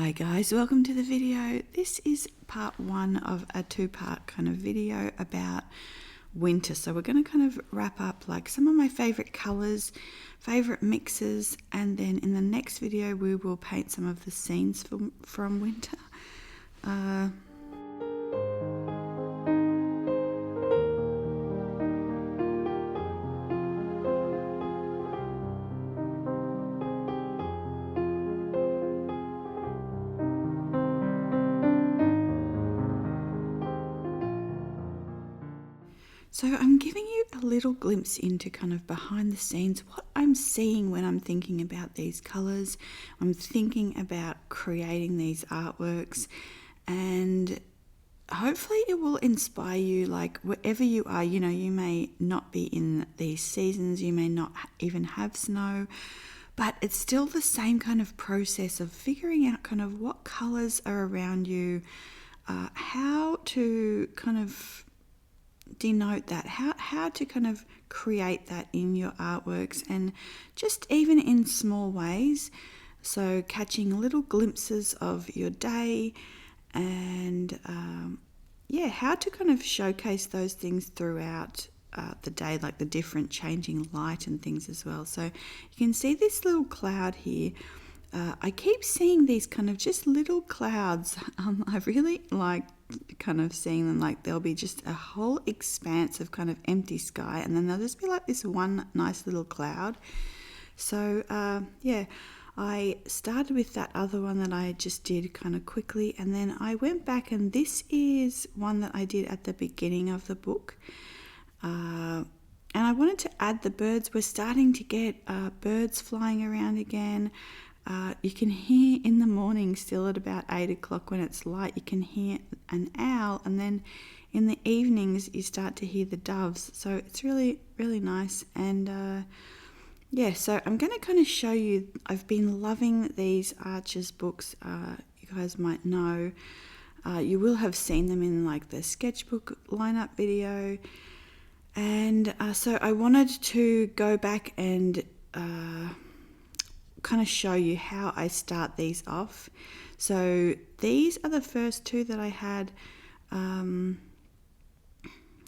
Hi guys, welcome to the video. This is part one of a two-part kind of video about winter. So we're going to kind of wrap up like some of my favorite colors, favorite mixes, and then in the next video we will paint some of the scenes from winter. So I'm giving you a little glimpse into kind of behind the scenes, what I'm seeing when I'm thinking about these colours. I'm thinking about creating these artworks, and hopefully it will inspire you, like wherever you are. You know, you may not be in these seasons, you may not even have snow, but it's still the same kind of process of figuring out kind of what colours are around you, how to kind of denote that, how to kind of create that in your artworks, and just even in small ways. So catching little glimpses of your day, and how to kind of showcase those things throughout the day, like the different changing light and things as well. So you can see this little cloud here. I keep seeing these kind of just little clouds. I really like kind of seeing them, like there'll be just a whole expanse of kind of empty sky, and then there'll just be like this one nice little cloud. So I started with that other one that I just did kind of quickly, and then I went back, and this is one that I did at the beginning of the book. And I wanted to add the birds. We're starting to get birds flying around again. You can hear in the morning, still at about 8 o'clock when it's light, you can hear an owl, and then in the evenings you start to hear the doves. So it's really, really nice. And so I'm going to kind of show you, I've been loving these Archer's books. You guys might know, you will have seen them in like the Sketchbook lineup video. And so I wanted to go back and kind of show you how I start these off. So these are the first two that I had. No,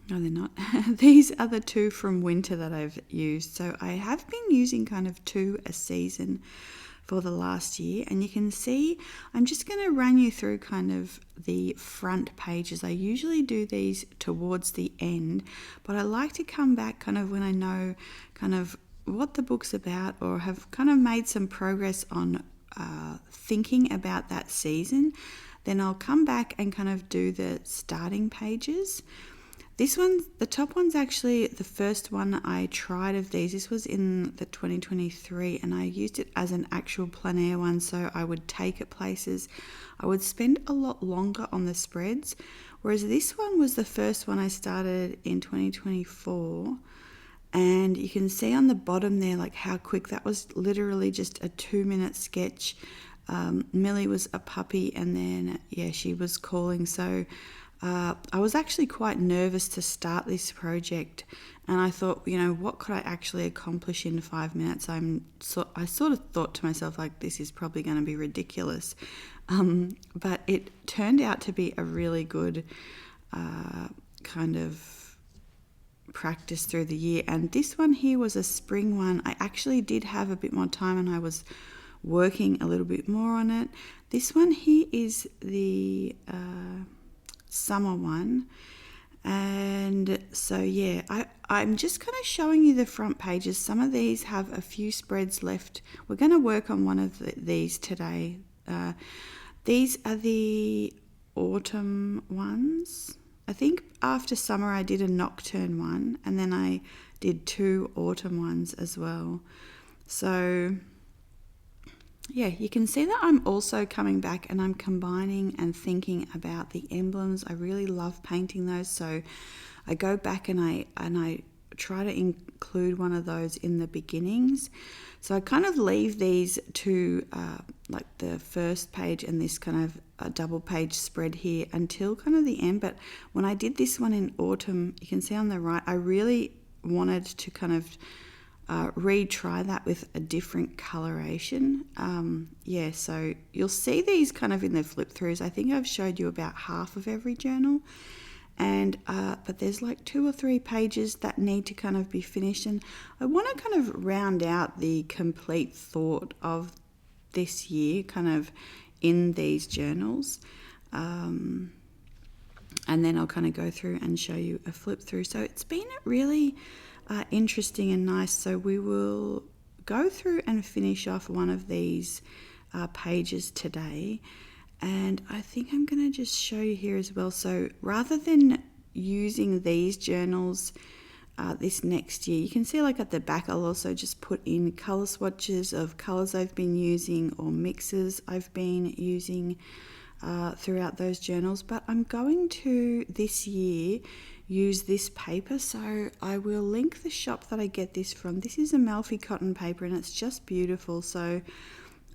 they're not. These are the two from winter that I've used. So I have been using kind of two a season for the last year, and you can see I'm just going to run you through kind of the front pages. I usually do these towards the end, but I like to come back kind of when I know kind of what the book's about, or have kind of made some progress on thinking about that season. Then I'll come back and kind of do the starting pages. This one, the top one's actually the first one I tried of these. This was in the 2023, and I used it as an actual plein air one, so I would take it places. I would spend a lot longer on the spreads, whereas this one was the first one I started in 2024. And you can see on the bottom there like how quick that was. Literally just a 2-minute sketch. Millie was a puppy, and then she was calling. So I was actually quite nervous to start this project, and I thought, you know, what could I actually accomplish in 5 minutes? I sort of thought to myself, like, this is probably going to be ridiculous, but it turned out to be a really good kind of practice through the year. And this one here was a spring one. I actually did have a bit more time, and I was working a little bit more on it. This one here is the summer one. And so I'm just kind of showing you the front pages. Some of these have a few spreads left. We're going to work on one of these today. These are the autumn ones. I think after summer I did a nocturne one, and then I did 2 autumn ones as well. So you can see that I'm also coming back and I'm combining and thinking about the emblems. I really love painting those, so I go back and I try to include one of those in the beginnings. So I kind of leave these to like the first page and this kind of a double page spread here until kind of the end. But when I did this one in autumn, you can see on the right, I really wanted to kind of retry that with a different coloration. Yeah, so you'll see these kind of in the flip throughs. I think I've showed you about half of every journal, and but there's like 2 or 3 pages that need to kind of be finished, and I want to kind of round out the complete thought of this year kind of in these journals. And then I'll kind of go through and show you a flip through. So it's been really interesting and nice. So we will go through and finish off one of these pages today. And I think I'm going to just show you here as well. So rather than using these journals this next year, you can see like at the back I'll also just put in colour swatches of colours I've been using or mixes I've been using throughout those journals. But I'm going to this year use this paper, so I will link the shop that I get this from. This is Amalfi cotton paper and it's just beautiful. So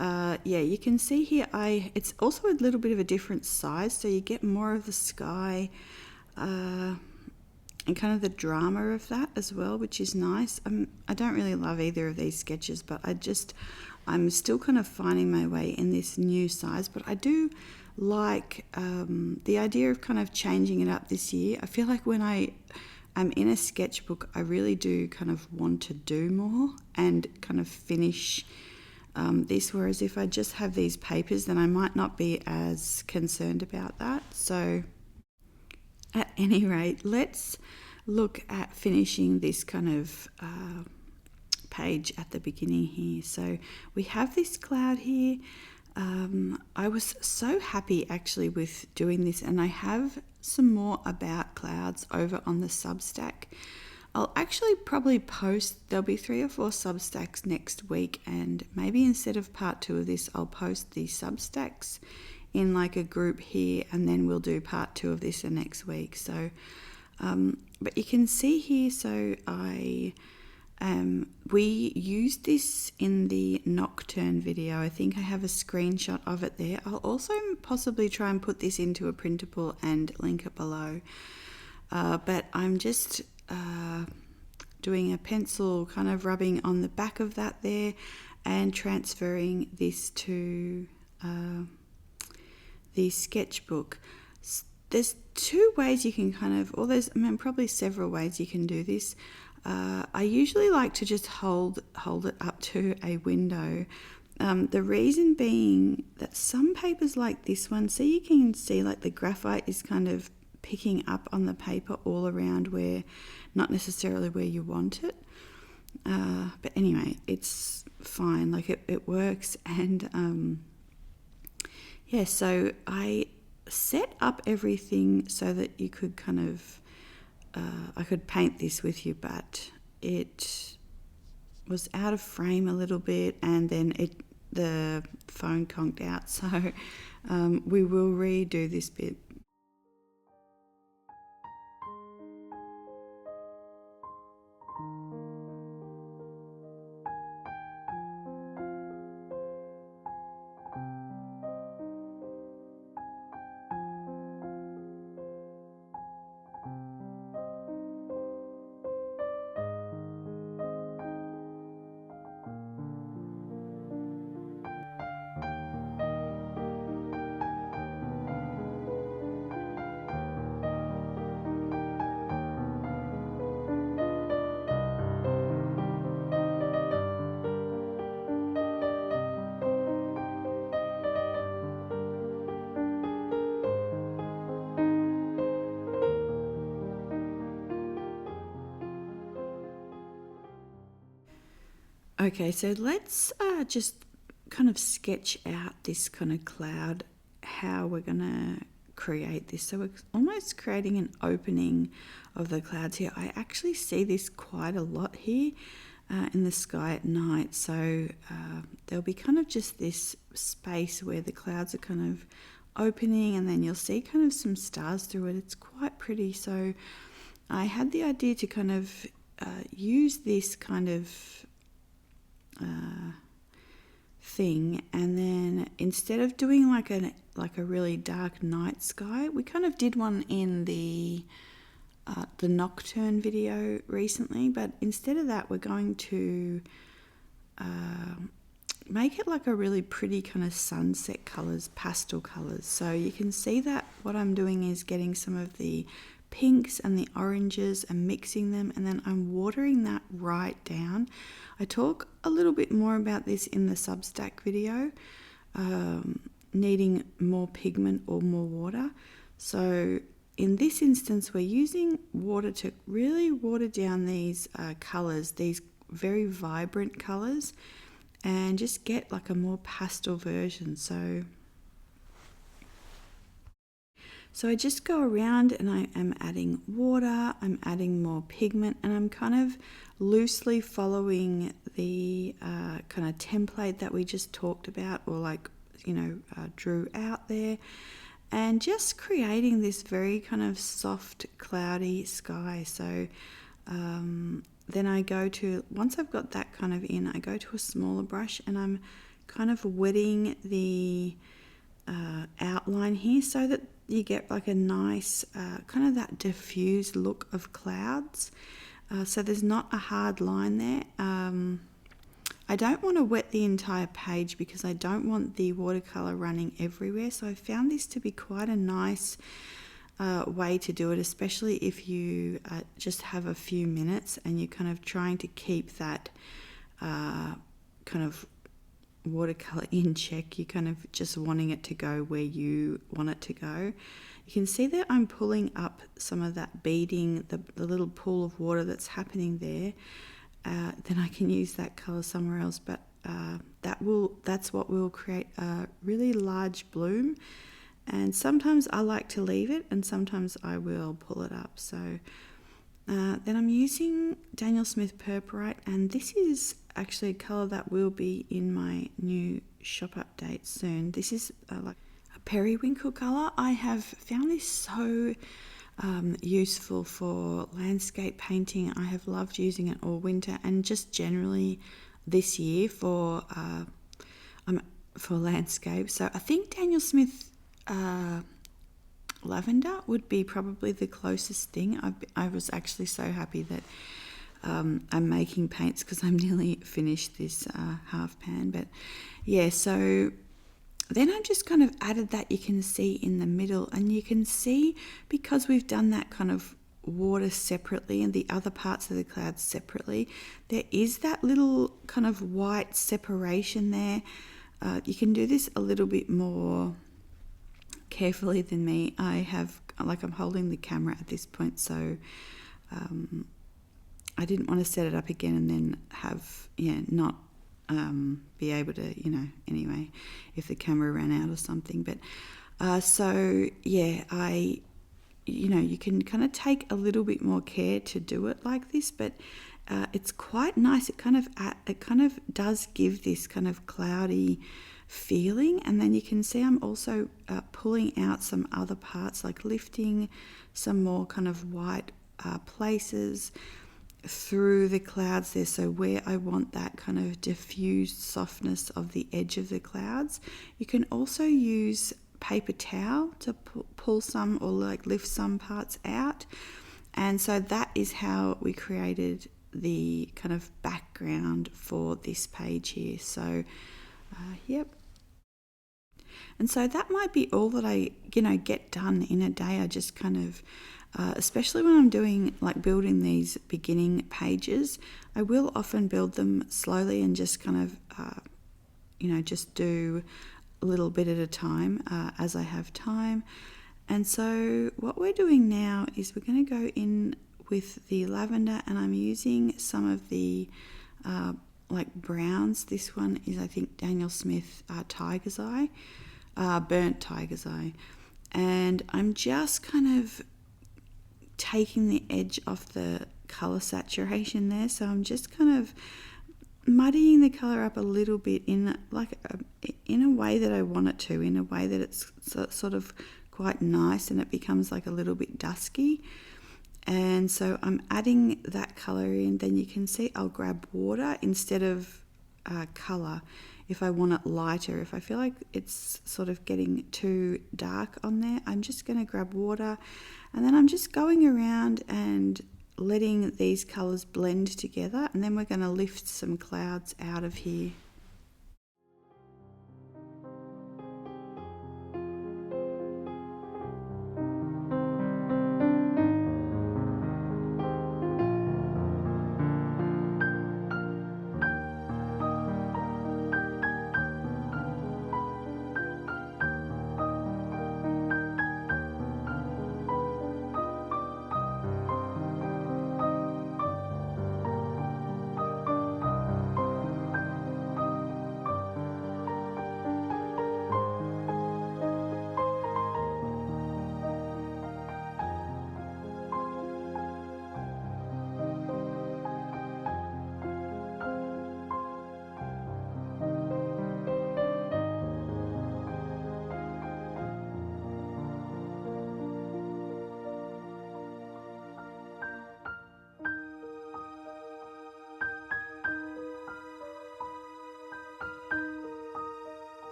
yeah, you can see here it's also a little bit of a different size, so you get more of the sky and kind of the drama of that as well, which is nice. I don't really love either of these sketches, but I'm still kind of finding my way in this new size. But I do like the idea of kind of changing it up this year. I feel like when I am in a sketchbook, I really do kind of want to do more and kind of finish this, whereas if I just have these papers, then I might not be as concerned about that. So at any rate, let's look at finishing this kind of page at the beginning here. So we have this cloud here. I was so happy actually with doing this, and I have some more about clouds over on the Substack. I'll actually probably post, there'll be 3 or 4 Substacks next week, and maybe instead of part 2 of this, I'll post the Substacks in like a group here, and then we'll do part 2 of this the next week. So, but you can see here, so we used this in the Nocturne video. I think I have a screenshot of it there. I'll also possibly try and put this into a printable and link it below. But I'm just doing a pencil kind of rubbing on the back of that there and transferring this to the sketchbook. There's 2 ways you can kind of, or there's probably several ways you can do this. I usually like to just hold it up to a window. The reason being that some papers like this one, so you can see like the graphite is kind of picking up on the paper all around where, not necessarily where you want it. But anyway, it's fine, like it works. And yeah, so I set up everything so that you could kind of, I could paint this with you, but it was out of frame a little bit, and then the phone conked out, so we will redo this bit. Okay, so let's just kind of sketch out this kind of cloud, how we're going to create this. So we're almost creating an opening of the clouds here. I actually see this quite a lot here in the sky at night. So there'll be kind of just this space where the clouds are kind of opening, and then you'll see kind of some stars through it. It's quite pretty. So I had the idea to kind of use this kind of thing, and then instead of doing like a really dark night sky, we kind of did one in the the Nocturne video recently, but instead of that we're going to make it like a really pretty kind of sunset colours, pastel colours. So you can see that what I'm doing is getting some of the pinks and the oranges and mixing them, and then I'm watering that right down. I talk a little bit more about this in the Substack video, needing more pigment or more water. So in this instance we're using water to really water down these colours, these very vibrant colours, and just get like a more pastel version. So I just go around and I am adding water, I'm adding more pigment, and I'm kind of loosely following the kind of template that we just talked about, or like, drew out there, and just creating this very kind of soft, cloudy sky. So then I go to, once I've got that kind of in, I go to a smaller brush and I'm kind of wetting the outline here so that you get like a nice kind of that diffused look of clouds. So there's not a hard line there. I don't want to wet the entire page because I don't want the watercolor running everywhere. So I found this to be quite a nice way to do it, especially if you just have a few minutes and you're kind of trying to keep that kind of watercolor in check. You're kind of just wanting it to go where you want it to go. You can see that I'm pulling up some of that beading, the little pool of water that's happening there. Then I can use that color somewhere else, but that's what will create a really large bloom. And sometimes I like to leave it, and sometimes I will pull it up. So then I'm using Daniel Smith Purpurite, and this is actually a colour that will be in my new shop update soon. This is like a periwinkle colour. I have found this so useful for landscape painting. I have loved using it all winter, and just generally this year for landscape. So I think Daniel Smith Lavender would be probably the closest thing. I was actually so happy that I'm making paints because I'm nearly finished this half pan. But yeah, so then I just kind of added that, you can see in the middle, and you can see because we've done that kind of water separately and the other parts of the clouds separately, there is that little kind of white separation there. You can do this a little bit more carefully than me. I'm holding the camera at this point, so I didn't want to set it up again and then have not be able to anyway if the camera ran out or something. But you can kind of take a little bit more care to do it like this, but it's quite nice. It kind of does give this kind of cloudy feeling. And then you can see I'm also pulling out some other parts, like lifting some more kind of white places through the clouds there, so where I want that kind of diffused softness of the edge of the clouds. You can also use paper towel to pull some, or like lift some parts out, and so that is how we created the kind of background for this page here. So yep. And so that might be all that I get done in a day. I just kind of especially when I'm doing like building these beginning pages, I will often build them slowly and just kind of just do a little bit at a time as I have time. And so what we're doing now is we're going to go in with the lavender, and I'm using some of the like browns. This one is, I think, Daniel Smith Tiger's Eye, Burnt Tiger's Eye, and I'm just kind of taking the edge off the color saturation there. So I'm just kind of muddying the color up a little bit in a way that I want it to, in a way that it's sort of quite nice and it becomes like a little bit dusky. And so I'm adding that color in. Then you can see I'll grab water instead of color. if I want it lighter. If I feel like it's sort of getting too dark on there, I'm just going to grab water, and then I'm just going around and letting these colours blend together, and then we're going to lift some clouds out of here.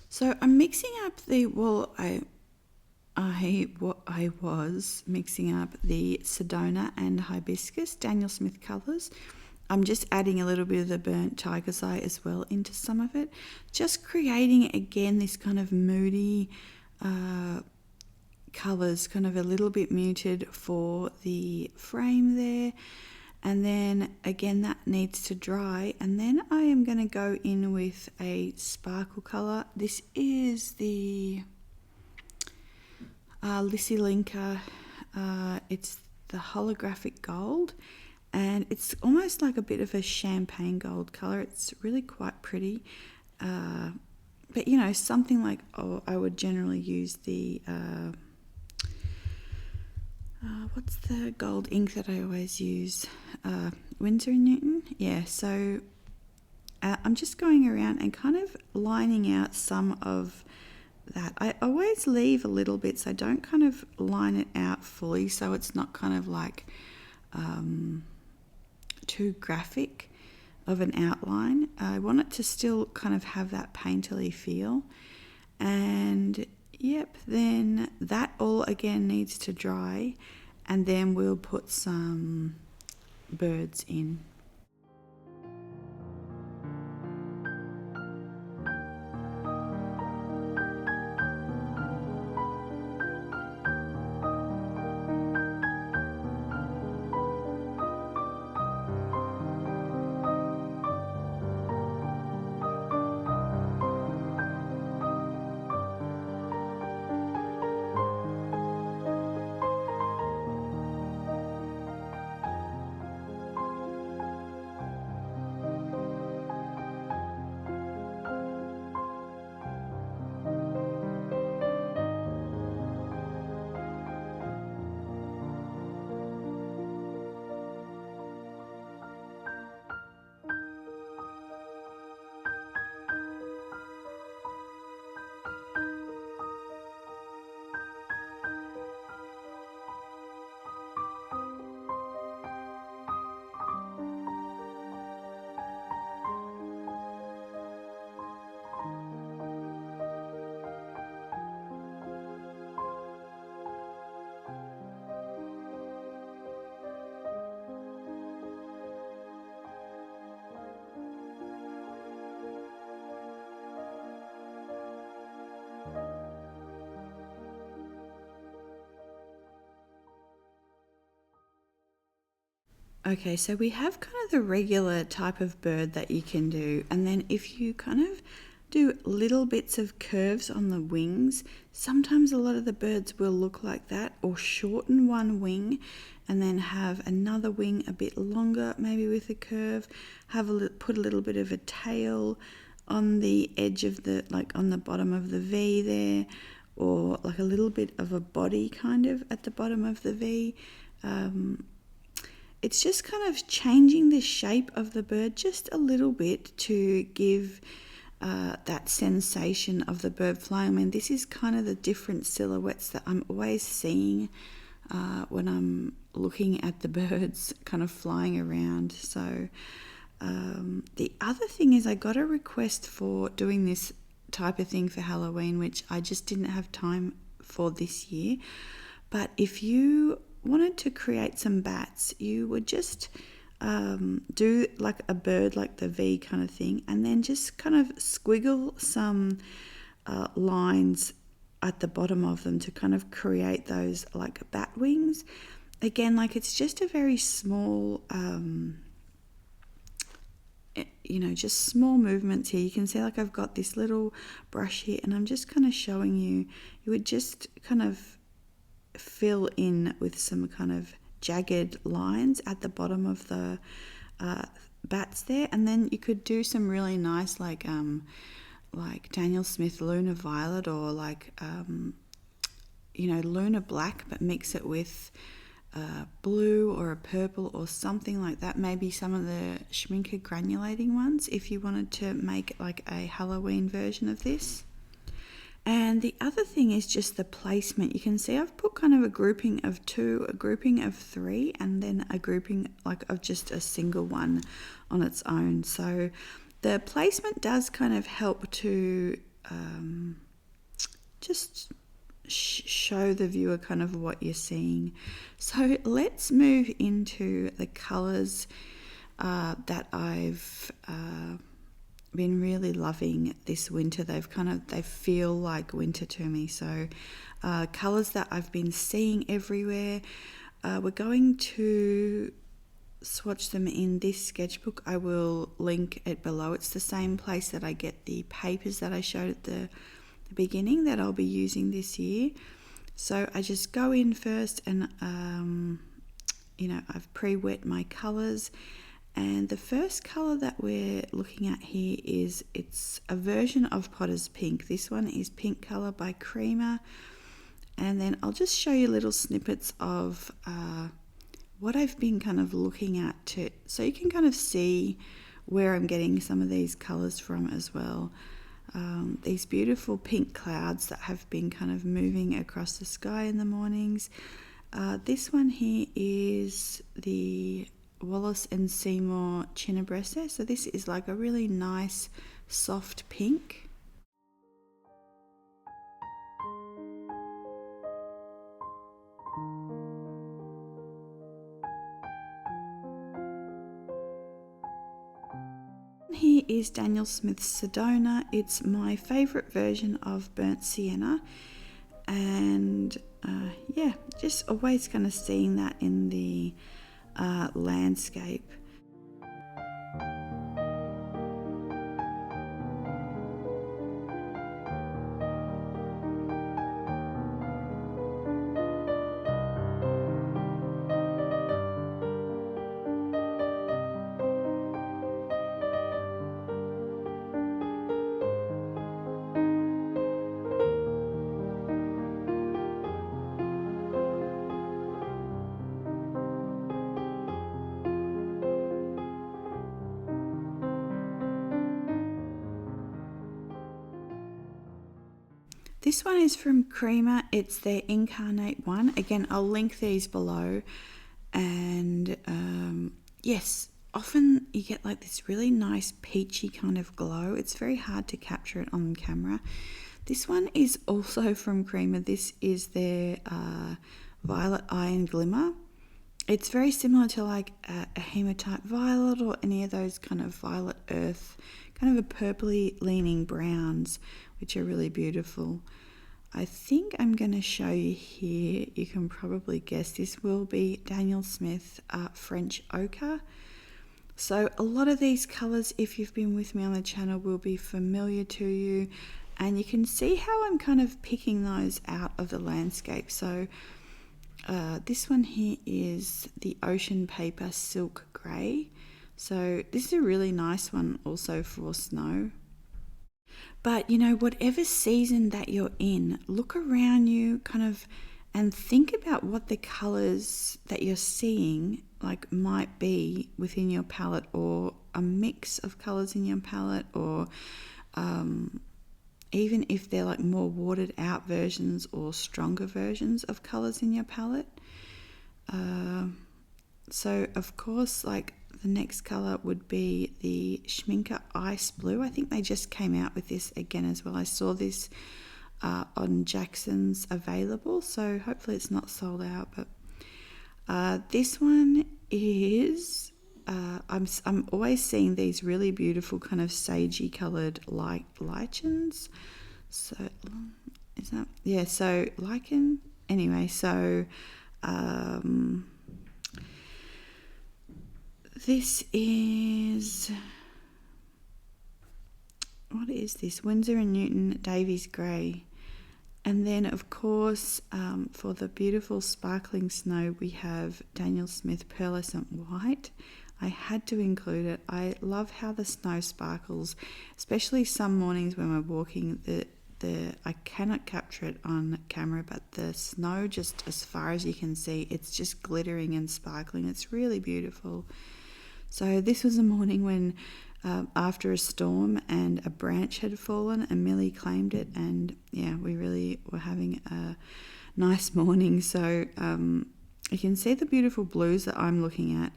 So I'm mixing up the, I was mixing up the Sedona and Hibiscus Daniel Smith colours. I'm just adding a little bit of the burnt tiger's eye as well into some of it, just creating again this kind of moody colours, kind of a little bit muted for the frame there. And then again that needs to dry, and then I am going to go in with a sparkle colour. This is the Schmincke. It's the holographic gold, and it's almost like a bit of a champagne gold colour. It's really quite pretty, but you know, something like, I would generally use the what's the gold ink that I always use? Winsor Newton. Yeah, so I'm just going around and kind of lining out some of that. I always leave a little bit, so I don't kind of line it out fully, so it's not kind of like too graphic of an outline. I want it to still kind of have that painterly feel. And yep, then that all again needs to dry, and then we'll put some birds in. Okay, so we have kind of the regular type of bird that you can do, and then if you kind of do little bits of curves on the wings, sometimes a lot of the birds will look like that, or shorten one wing and then have another wing a bit longer, maybe with a curve, put a little bit of a tail on the edge of the, like on the bottom of the V there, or like a little bit of a body kind of at the bottom of the V. It's just kind of changing the shape of the bird just a little bit to give that sensation of the bird flying. I mean, this is kind of the different silhouettes that I'm always seeing when I'm looking at the birds kind of flying around. So the other thing is I got a request for doing this type of thing for Halloween, which I just didn't have time for this year. But if you wanted to create some bats, you would just do like a bird, like the V kind of thing, and then just kind of squiggle some lines at the bottom of them to kind of create those like bat wings. Again, like it's just a very small, just small movements here. You can see like I've got this little brush here, and I'm just kind of showing you, you would just kind of fill in with some kind of jagged lines at the bottom of the bats there, and then you could do some really nice like Daniel Smith Lunar Violet, or like Lunar Black, but mix it with blue or a purple or something like that. Maybe some of the Schmincke granulating ones if you wanted to make like a Halloween version of this. And the other thing is just the placement. You can see I've put kind of a grouping of 2, a grouping of 3, and then a grouping like of just a single one on its own. So the placement does kind of help to just show the viewer kind of what you're seeing. So let's move into the colours that I've been really loving this winter. They feel like winter to me. So colours that I've been seeing everywhere. We're going to swatch them in this sketchbook. I will link it below. It's the same place that I get the papers that I showed at the beginning that I'll be using this year. So I just go in first, and I've pre-wet my colours. And the first colour that we're looking at here it's a version of Potter's Pink. This one is Pink Colour by Kremer. And then I'll just show you little snippets of what I've been kind of looking at, so you can kind of see where I'm getting some of these colours from as well. These beautiful pink clouds that have been kind of moving across the sky in the mornings. This one here is the Wallace and Seymour Cinabrese. So this is like a really nice soft pink. Here is Daniel Smith's Sedona. It's my favourite version of burnt sienna, and just always kind of seeing that in the landscape. This one is from Kremer. It's their Incarnate one. Again, I'll link these below. And yes, often you get like this really nice peachy kind of glow. It's very hard to capture it on camera. This one is also from Kremer. This is their Violet Iron Glimmer. It's very similar to like a hematite violet or any of those kind of violet earth, kind of a purpley leaning browns, which are really beautiful. I think I'm going to show you here. You can probably guess this will be Daniel Smith French Ochre. So a lot of these colours, if you've been with me on the channel, will be familiar to you. And you can see how I'm kind of picking those out of the landscape. So This one here is the Ocean Paper Silk Grey. So this is a really nice one also for snow. But you know, whatever season that you're in, look around you kind of and think about what the colours that you're seeing like might be within your palette, or a mix of colours in your palette, or even if they're like more watered out versions or stronger versions of colours in your palette. So of course, like the next colour would be the Schmincke Ice Blue. I think they just came out with this again as well. I saw this on Jackson's available, so hopefully it's not sold out. But this one is I'm always seeing these really beautiful kind of sagey coloured lichens. So is that, yeah, so lichen, anyway, so this is, what is this? Winsor Newton Davys Grey. And then, of course, for the beautiful sparkling snow, we have Daniel Smith Pearlescent White. I had to include it. I love how the snow sparkles, especially some mornings when we're walking. I cannot capture it on camera, but the snow, just as far as you can see, it's just glittering and sparkling. It's really beautiful. So this was a morning when after a storm and a branch had fallen, and Millie claimed it, and yeah, we really were having a nice morning. So you can see the beautiful blues that I'm looking at,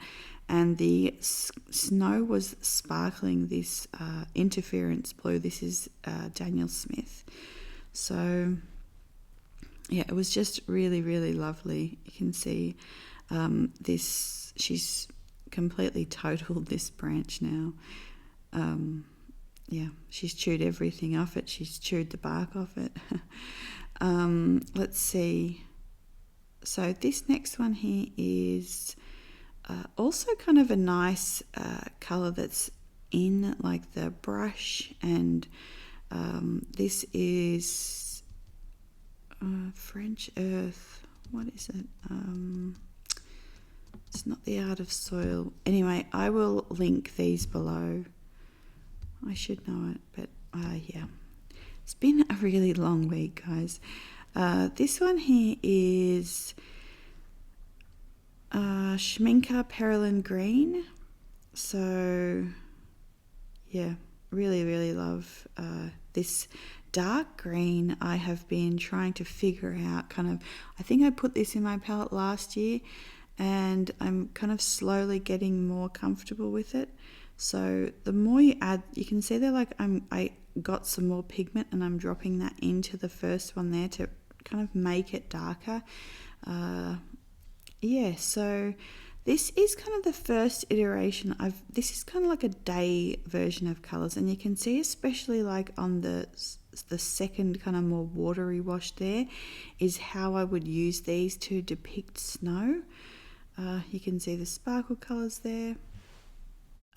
and the snow was sparkling this interference blue. This is Daniel Smith. So yeah, it was just really, really lovely. You can see this, she's completely totaled this branch now. Yeah, she's chewed everything off it. She's chewed the bark off it. Let's see. So this next one here is also kind of a nice colour that's in like the brush, and this is French Earth. What is it? It's not the Art of Soil. Anyway, I will link these below. I should know it, but yeah. It's been a really long week, guys. This one here is Schmincke Perylene Green. So yeah, really, really love this dark green. I have been trying to figure out kind of, I think I put this in my palette last year, and I'm kind of slowly getting more comfortable with it. So the more you add, you can see there, like I got some more pigment, and I'm dropping that into the first one there to kind of make it darker. Yeah, so this is kind of the first iteration. This is kind of like a day version of colours, and you can see especially like on the second kind of more watery wash there is how I would use these to depict snow. You can see the sparkle colours there.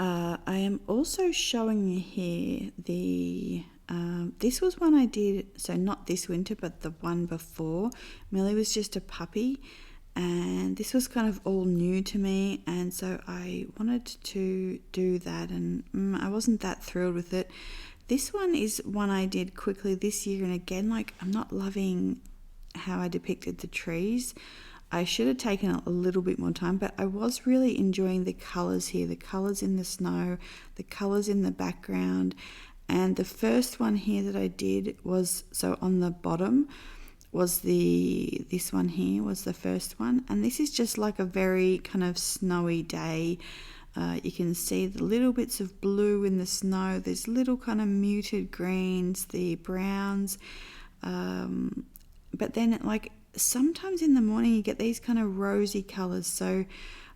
I am also showing you here the, this was one I did, so not this winter, but the one before. Millie was just a puppy, and this was kind of all new to me, and so I wanted to do that, and I wasn't that thrilled with it. This one is one I did quickly this year, and again, like, I'm not loving how I depicted the trees. I should have taken a little bit more time, but I was really enjoying the colours here, the colours in the snow, the colours in the background. And the first one here that I did was, so on the bottom was this one here was the first one. And this is just like a very kind of snowy day. You can see the little bits of blue in the snow. There's little kind of muted greens, the browns. But then like, sometimes in the morning you get these kind of rosy colors. So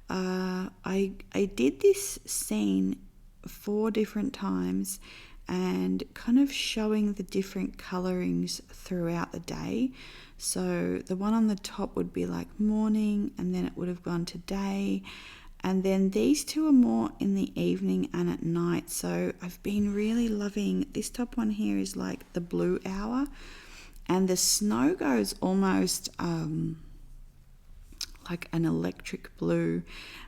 I did this scene 4 different times, and kind of showing the different colorings throughout the day. So the one on the top would be like morning, and then it would have gone to day, and then these two are more in the evening and at night. So I've been really loving this top one here, is like the blue hour. And the snow goes almost, like an electric blue,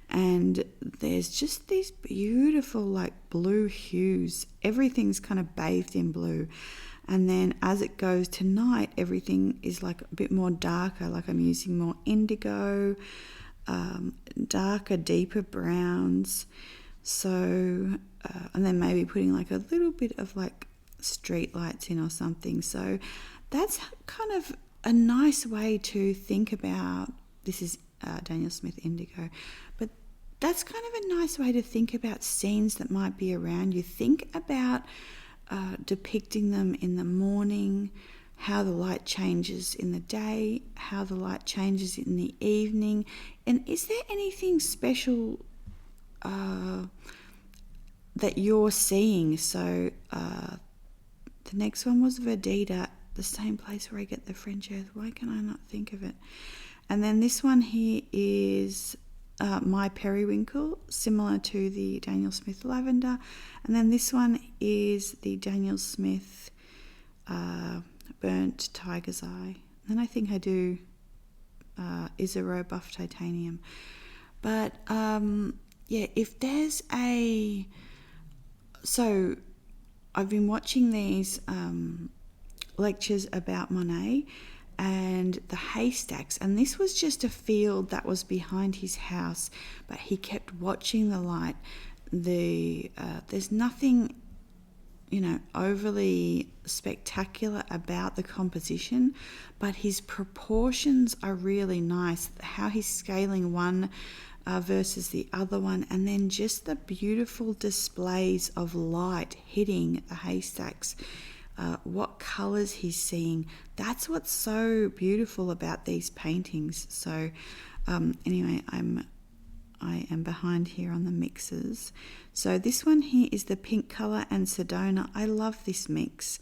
and there's just these beautiful like blue hues. Everything's kind of bathed in blue, and then as it goes to night, everything is like a bit more darker, like I'm using more indigo, darker, deeper browns. So and then maybe putting like a little bit of like street lights in or something. So that's kind of a nice way to think about, this is Daniel Smith Indigo, but that's kind of a nice way to think about scenes that might be around you. Think about depicting them in the morning, how the light changes in the day, how the light changes in the evening, and is there anything special that you're seeing? So the next one was Verditer, the same place where I get the French earth. Why can I not think of it? And then this one here is my Periwinkle, similar to the Daniel Smith Lavender. And then this one is the Daniel Smith Burnt Tiger's Eye. And then I think I do Isero Buff Titanium. But yeah, if there's a... So I've been watching these lectures about Monet and the haystacks, and this was just a field that was behind his house, but he kept watching the light. There's nothing, you know, overly spectacular about the composition, but his proportions are really nice, how he's scaling one versus the other one, and then just the beautiful displays of light hitting the haystacks, what colours he's seeing. That's what's so beautiful about these paintings. So anyway, I am behind here on the mixes. So this one here is the pink colour and Sedona. I love this mix.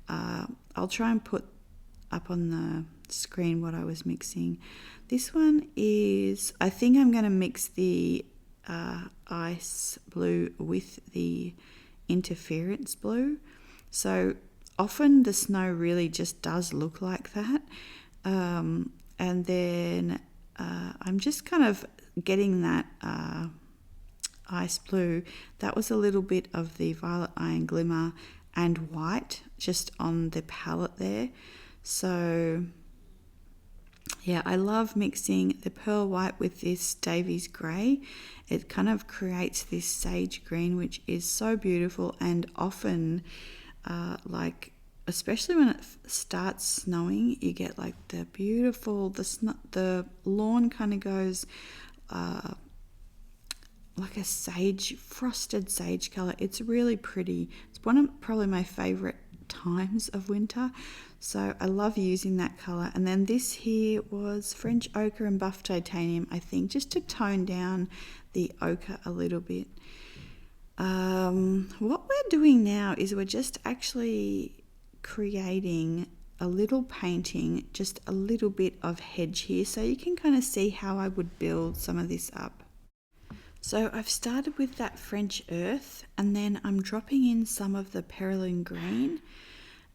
I'll try and put up on the screen what I was mixing. This one is, I think I'm going to mix the ice blue with the interference blue. So often the snow really just does look like that. And then I'm just kind of getting that ice blue. That was a little bit of the Violet Iron Glimmer and white just on the palette there. So yeah, I love mixing the pearl white with this Davys grey. It kind of creates this sage green, which is so beautiful, and often like, especially when it starts snowing, you get like the beautiful, the lawn kind of goes like a sage, frosted sage colour. It's really pretty. It's one of probably my favourite times of winter, so I love using that colour. And then this here was French Ochre and Buff Titanium, I think, just to tone down the ochre a little bit. What we're doing now is we're just actually creating a little painting, just a little bit of hedge here, so you can kind of see how I would build some of this up. So I've started with that French earth, and then I'm dropping in some of the Perylene green,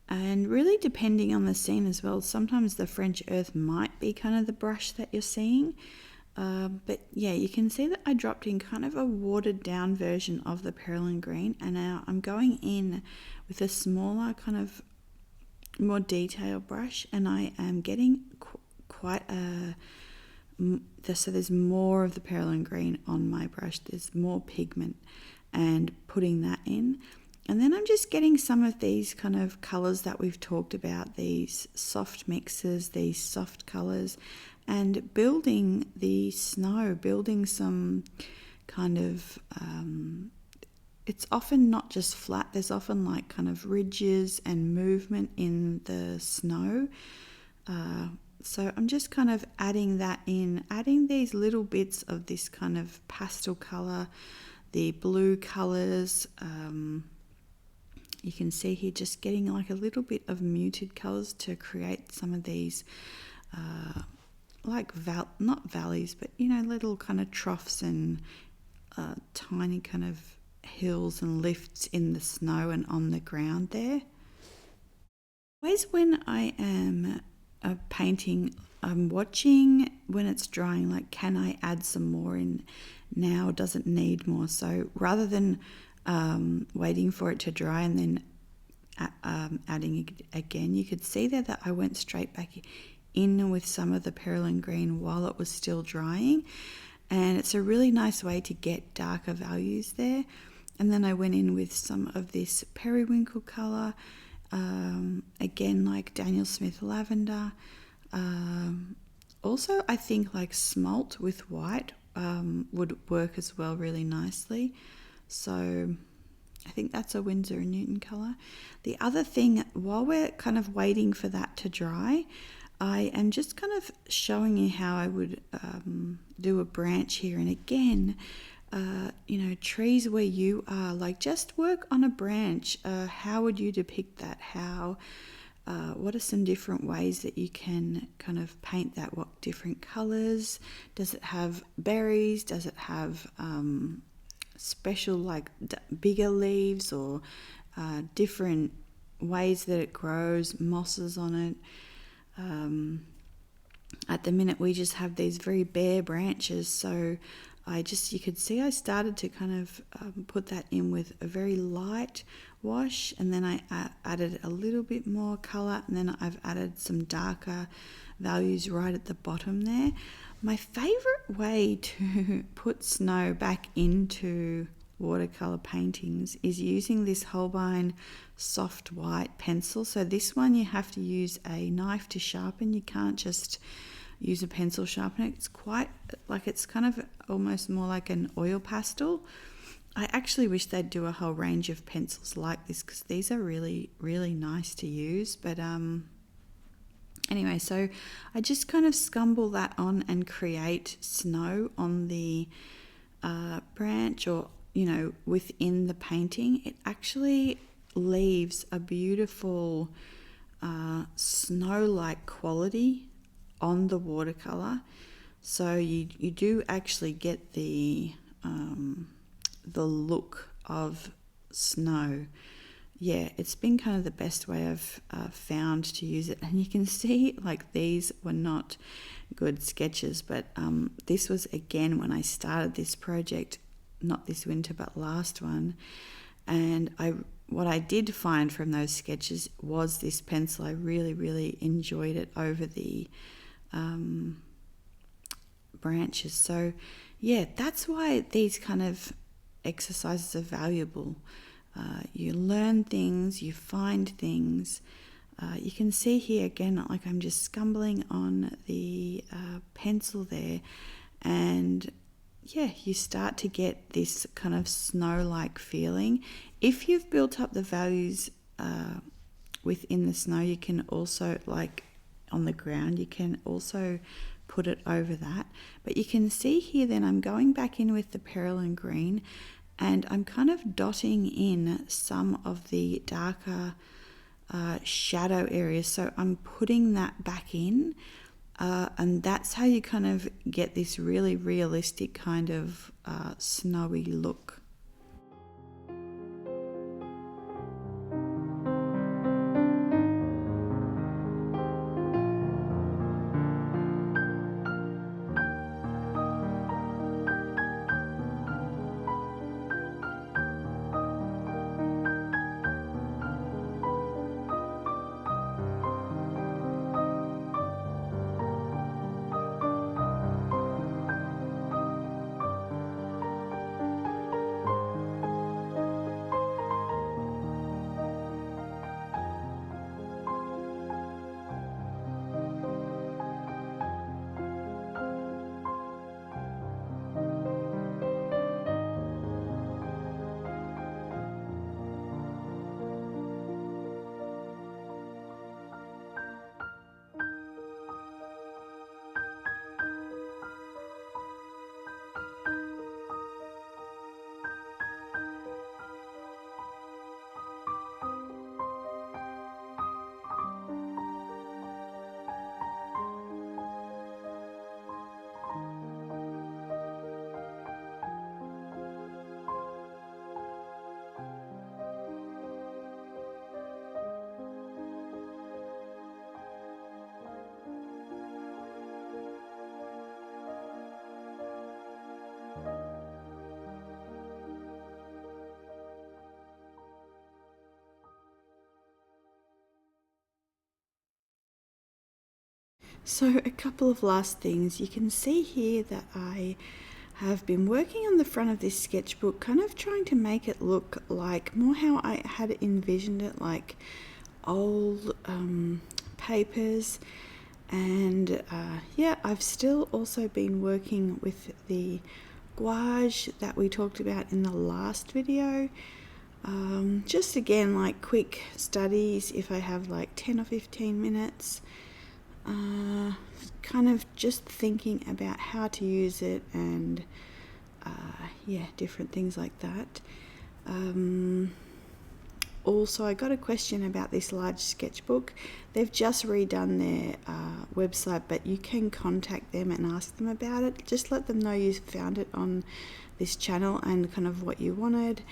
and really depending on the scene as well, sometimes the French earth might be kind of the brush that you're seeing. But yeah, you can see that I dropped in kind of a watered down version of the Perylene green, and now I'm going in with a smaller kind of more detailed brush, and I am getting quite a... So there's more of the Perylene green on my brush, there's more pigment, and putting that in. And then I'm just getting some of these kind of colours that we've talked about, these soft mixes, these soft colours, and building the snow, building some kind of, it's often not just flat, there's often like kind of ridges and movement in the snow. So I'm just kind of adding that in, adding these little bits of this kind of pastel colour, the blue colours. You can see here just getting like a little bit of muted colours to create some of these like not valleys, but you know, little kind of troughs and tiny kind of hills and lifts in the snow and on the ground there. Always when I am painting I'm watching when it's drying, like, can I add some more in now? Does it need more? So rather than waiting for it to dry and then adding it again, you could see there that I went straight back in with some of the Perylene green while it was still drying, and it's a really nice way to get darker values there. And then I went in with some of this Periwinkle colour, again like Daniel Smith Lavender. Also I think like Smalt with white would work as well really nicely. So I think that's a Winsor Newton colour. The other thing, while we're kind of waiting for that to dry, I am just kind of showing you how I would do a branch here. And again, trees where you are, like, just work on a branch. How would you depict that? What are some different ways that you can kind of paint that? What different colours? Does it have berries? Does it have special like bigger leaves, or different ways that it grows, mosses on it? At the minute we just have these very bare branches, so you could see I started to kind of put that in with a very light wash, and then I added a little bit more colour, and then I've added some darker values right at the bottom there. My favourite way to put snow back into watercolour paintings is using this Holbein soft white pencil. So this one you have to use a knife to sharpen. You can't just use a pencil sharpener. It's kind of almost more like an oil pastel. I actually wish they'd do a whole range of pencils like this, because these are really, really nice to use. But anyway, so I just kind of scumble that on and create snow on the branch, or within the painting. It actually leaves a beautiful snow-like quality on the watercolor. So you do actually get the look of snow. Yeah, it's been kind of the best way I've found to use it. And you can see, like, these were not good sketches, but this was, again, when I started this project, not this winter but last one. And what I did find from those sketches was this pencil. I really, really enjoyed it over the branches. So yeah, that's why these kind of exercises are valuable. You learn things, you find things. You can see here again, like, I'm just scumbling on the pencil there, and yeah, you start to get this kind of snow-like feeling. If you've built up the values within the snow, you can also, like on the ground, you can also put it over that. But you can see here then I'm going back in with the Perylene green, and I'm kind of dotting in some of the darker shadow areas. So I'm putting that back in, and that's how you kind of get this really realistic kind of snowy look. So a couple of last things. You can see here that I have been working on the front of this sketchbook, kind of trying to make it look like more how I had envisioned it, like old papers. And yeah, I've still also been working with the gouache that we talked about in the last video. Just again, like quick studies if I have like 10 or 15 minutes. Kind of just thinking about how to use it and yeah, different things like that. Also, I got a question about this large sketchbook. They've just redone their website, but you can contact them and ask them about it. Just let them know you found it on this channel and kind of what you wanted.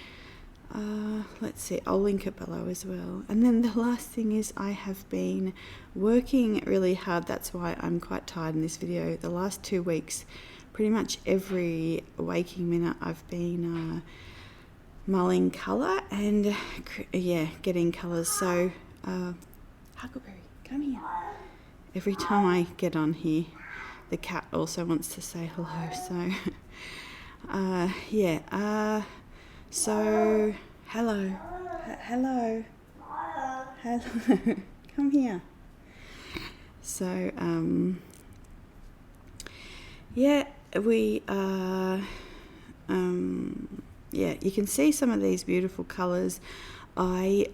Let's see, I'll link it below as well. And then the last thing is I have been working really hard. That's why I'm quite tired in this video. The last 2 weeks, pretty much every waking minute I've been mulling colour and yeah, getting colours. So Huckleberry, come here. Every time I get on here, the cat also wants to say hello. So yeah, so hello, hello, hello, come here. So yeah, we yeah, you can see some of these beautiful colours. I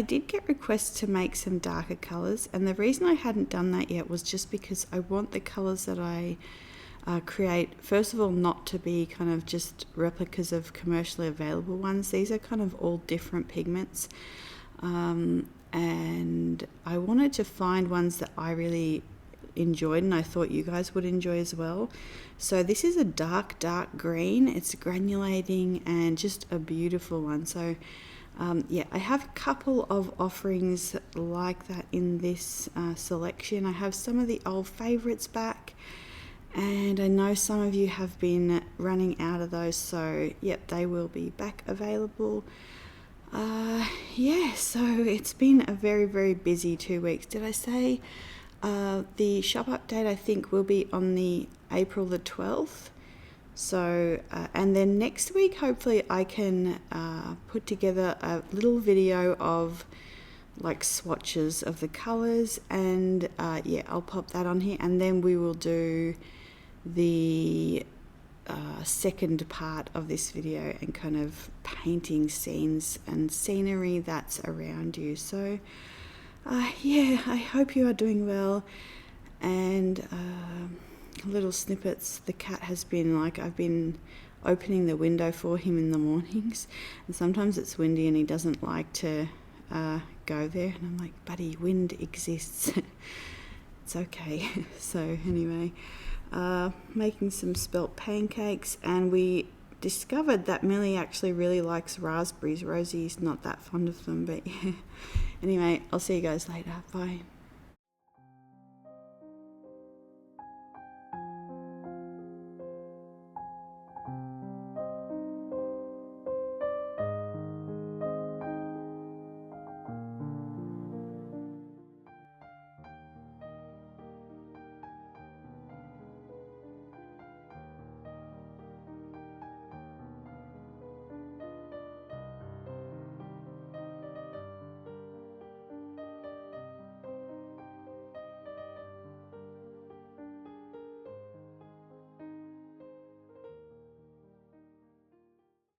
did get requests to make some darker colours, and the reason I hadn't done that yet was just because I want the colours that I create, first of all, not to be kind of just replicas of commercially available ones. These are kind of all different pigments, and I wanted to find ones that I really enjoyed and I thought you guys would enjoy as well. So this is a dark green. It's granulating and just a beautiful one. So yeah, I have a couple of offerings like that in this selection. I have some of the old favorites back, and I know some of you have been running out of those, so yep, they will be back available. Yeah, so it's been a very busy 2 weeks. Did I say the shop update I think will be on the April the 12th? So and then next week hopefully I can put together a little video of like swatches of the colors, and yeah, I'll pop that on here, and then we will do the second part of this video and kind of painting scenes and scenery that's around you. So yeah, I hope you are doing well. And little snippets, the cat has been like, I've been opening the window for him in the mornings, and sometimes it's windy and he doesn't like to go there, and I'm like, buddy, wind exists. It's okay. So anyway, making some spelt pancakes, and we discovered that Millie actually really likes raspberries. Rosie's not that fond of them, but yeah. Anyway, I'll see you guys later. Bye.